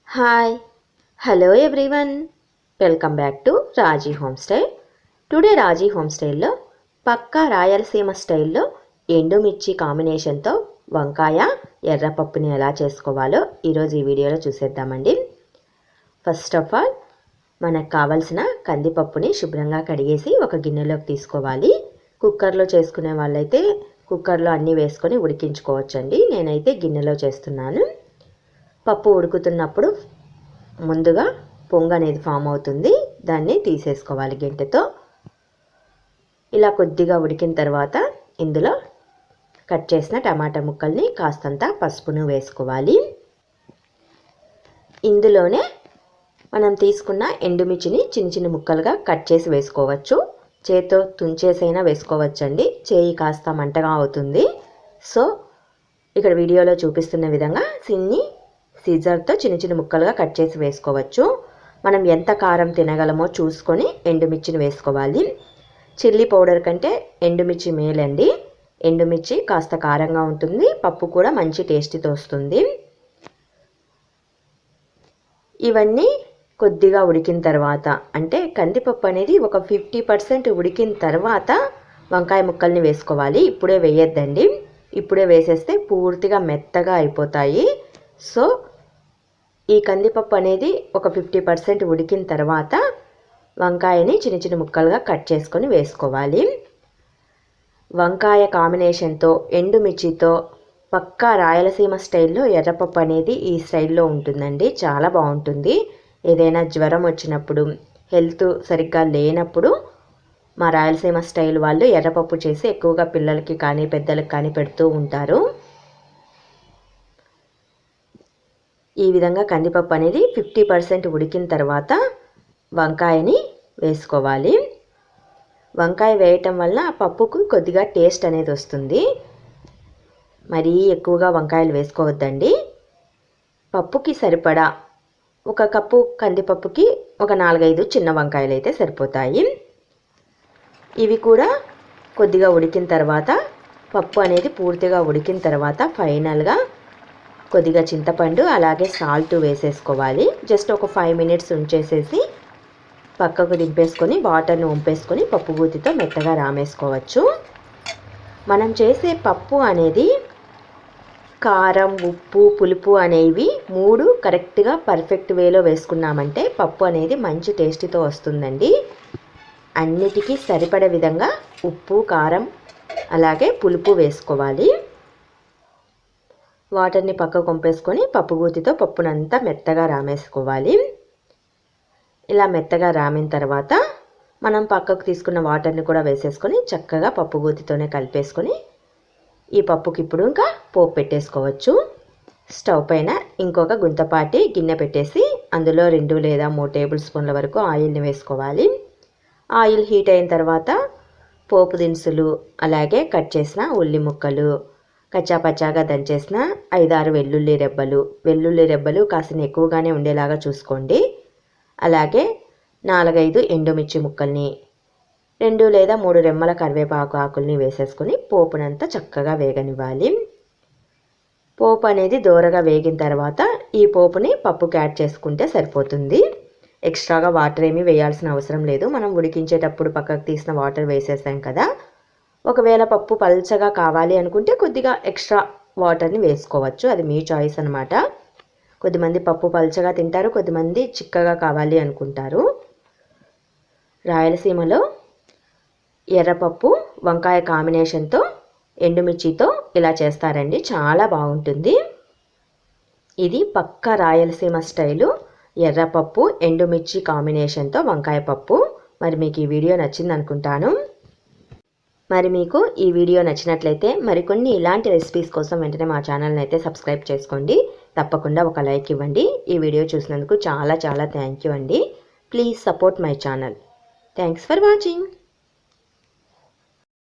Hi, hello everyone. Welcome back to Raji Home Style. Today Raji Home Style లో పక్కా రాయలసీమ స్టైల్లో ఎండుమిర్చి కాంబినేషన్తో వంకాయ ఎర్రపప్పుని ఎలా చేసుకోవాలో ఈరోజు ఈ వీడియోలో చూసేద్దామండి. ఫస్ట్ ఆఫ్ ఆల్ మనకు కావాల్సిన కందిపప్పుని శుభ్రంగా కడిగేసి ఒక గిన్నెలోకి తీసుకోవాలి. కుక్కర్లో చేసుకునే వాళ్ళైతే కుక్కర్లో అన్నీ వేసుకొని ఉడికించుకోవచ్చండి. నేనైతే గిన్నెలో చేస్తున్నాను. పప్పు ఉడుకుతున్నప్పుడు ముందుగా పొంగు అనేది ఫామ్ అవుతుంది. దాన్ని తీసేసుకోవాలి గెంటెతో. ఇలా కొద్దిగా ఉడికిన తర్వాత ఇందులో కట్ చేసిన టమాటా ముక్కల్ని కాస్తంత పసుపును వేసుకోవాలి. ఇందులోనే మనం తీసుకున్న ఎండుమిర్చిని చిన్న చిన్న ముక్కలుగా కట్ చేసి వేసుకోవచ్చు. చేతితో తుంచేసైనా వేసుకోవచ్చండి. చేయి కాస్త మంటగా అవుతుంది. సో ఇక్కడ వీడియోలో చూపిస్తున్న విధంగా సీజర్తో చిన్న చిన్న ముక్కలుగా కట్ చేసి వేసుకోవచ్చు. మనం ఎంత కారం తినగలమో చూసుకొని ఎండుమిర్చిని వేసుకోవాలి. చిల్లీ పౌడర్ కంటే ఎండుమిర్చి మేలండి. ఎండుమిర్చి కాస్త కారంగా ఉంటుంది. పప్పు కూడా మంచి టేస్టీతో వస్తుంది. ఇవన్నీ కొద్దిగా ఉడికిన తర్వాత, అంటే కందిపప్పు అనేది ఒక 50% ఉడికిన తర్వాత వంకాయ ముక్కల్ని వేసుకోవాలి. ఇప్పుడే వేయొద్దండి. ఇప్పుడే వేసేస్తే పూర్తిగా మెత్తగా అయిపోతాయి. సో ఈ కందిపప్పు అనేది ఒక 50% ఉడికిన తర్వాత వంకాయని చిన్న చిన్న ముక్కలుగా కట్ చేసుకొని వేసుకోవాలి. వంకాయ కాంబినేషన్తో ఎండుమిర్చితో పక్కా రాయలసీమ స్టైల్లో ఎర్రపప్పు అనేది ఈ స్టైల్లో ఉంటుందండి. చాలా బాగుంటుంది. ఏదైనా జ్వరం వచ్చినప్పుడు, హెల్త్ సరిగ్గా లేనప్పుడు మా రాయలసీమ స్టైల్ వాళ్ళు ఎర్రపప్పు చేసి ఎక్కువగా పిల్లలకి కానీ పెద్దలకు కానీ పెడుతూ ఉంటారు. ఈ విధంగా కందిపప్పు అనేది 50% ఉడికిన తర్వాత వంకాయని వేసుకోవాలి. వంకాయ వేయటం వల్ల పప్పుకు కొద్దిగా టేస్ట్ అనేది వస్తుంది. మరీ ఎక్కువగా వంకాయలు వేసుకోవద్దండి. పప్పుకి సరిపడా ఒక కప్పు కందిపప్పుకి ఒక 4-5 చిన్న వంకాయలు అయితే సరిపోతాయి. ఇవి కూడా కొద్దిగా ఉడికిన తర్వాత, పప్పు అనేది పూర్తిగా ఉడికిన తర్వాత ఫైనల్గా కొద్దిగా చింతపండు అలాగే సాల్ట్ వేసేసుకోవాలి. జస్ట్ ఒక 5 minutes ఉంచేసేసి పక్కకు దింపేసుకొని వాటర్ని వంపేసుకొని పప్పు గూతితో మెత్తగా రామేసుకోవచ్చు. మనం చేసే పప్పు అనేది కారం, ఉప్పు, పులుపు అనేవి 3 కరెక్ట్గా పర్ఫెక్ట్ వేలో వేసుకున్నామంటే పప్పు అనేది మంచి టేస్టీతో వస్తుందండి. అన్నిటికీ సరిపడే విధంగా ఉప్పు, కారం అలాగే పులుపు వేసుకోవాలి. వాటర్ని పక్కకు వంపేసుకొని పప్పు గూతితో పప్పునంతా మెత్తగా రామేసుకోవాలి. ఇలా మెత్తగా రామిన తర్వాత మనం పక్కకు తీసుకున్న వాటర్ని కూడా వేసేసుకొని చక్కగా పప్పు గూతితోనే కలిపేసుకొని ఈ పప్పుకి ఇప్పుడు ఇంకా పోపు పెట్టేసుకోవచ్చు. స్టవ్ పైన ఇంకొక గుంతపాటి గిన్నె పెట్టేసి అందులో 2 లేదా 3 టేబుల్ స్పూన్ల వరకు ఆయిల్ని వేసుకోవాలి. ఆయిల్ హీట్ అయిన తర్వాత పోపు దినుసులు అలాగే కట్ చేసిన ఉల్లి ముక్కలు, కచ్చాపచ్చాగా దంచేసిన 5-6 వెల్లుల్లి రెబ్బలు కాసిన ఎక్కువగానే ఉండేలాగా చూసుకోండి. అలాగే 4-5 ఎండుమిర్చి ముక్కల్ని, 2 లేదా 3 రెమ్మల కరివేపాకు ఆకుల్ని వేసేసుకొని పోపునంతా చక్కగా వేగనివ్వాలి. పోపు అనేది దోరగా వేగిన తర్వాత ఈ పోపుని పప్పుకి యాడ్ చేసుకుంటే సరిపోతుంది. ఎక్స్ట్రాగా వాటర్ ఏమీ వేయాల్సిన అవసరం లేదు. మనం ఉడికించేటప్పుడు పక్కకు తీసిన వాటర్ వేసేసాం కదా. ఒకవేళ పప్పు పల్చగా కావాలి అనుకుంటే కొద్దిగా ఎక్స్ట్రా వాటర్ని వేసుకోవచ్చు. అది మీ చాయిస్ అనమాట. కొద్దిమంది పప్పు పల్చగా తింటారు, కొద్దిమంది చిక్కగా కావాలి అనుకుంటారు. రాయలసీమలో ఎర్రపప్పు వంకాయ కాంబినేషన్తో ఎండుమిర్చితో ఇలా చేస్తారండి. చాలా బాగుంటుంది. ఇది పక్కా రాయలసీమ స్టైలు ఎర్రపప్పు ఎండుమిర్చి కాంబినేషన్తో వంకాయ పప్పు. మరి మీకు ఈ వీడియో నచ్చింది అనుకుంటాను. మరి మీకు ఈ వీడియో నచ్చినట్లయితే మరికొన్ని ఇలాంటి రెసిపీస్ కోసం వెంటనే మా ఛానల్ని అయితే సబ్స్క్రైబ్ చేసుకోండి. తప్పకుండా ఒక లైక్ ఇవ్వండి. ఈ వీడియో చూసినందుకు చాలా థ్యాంక్ యూ అండి. Please support my channel. Thanks for watching.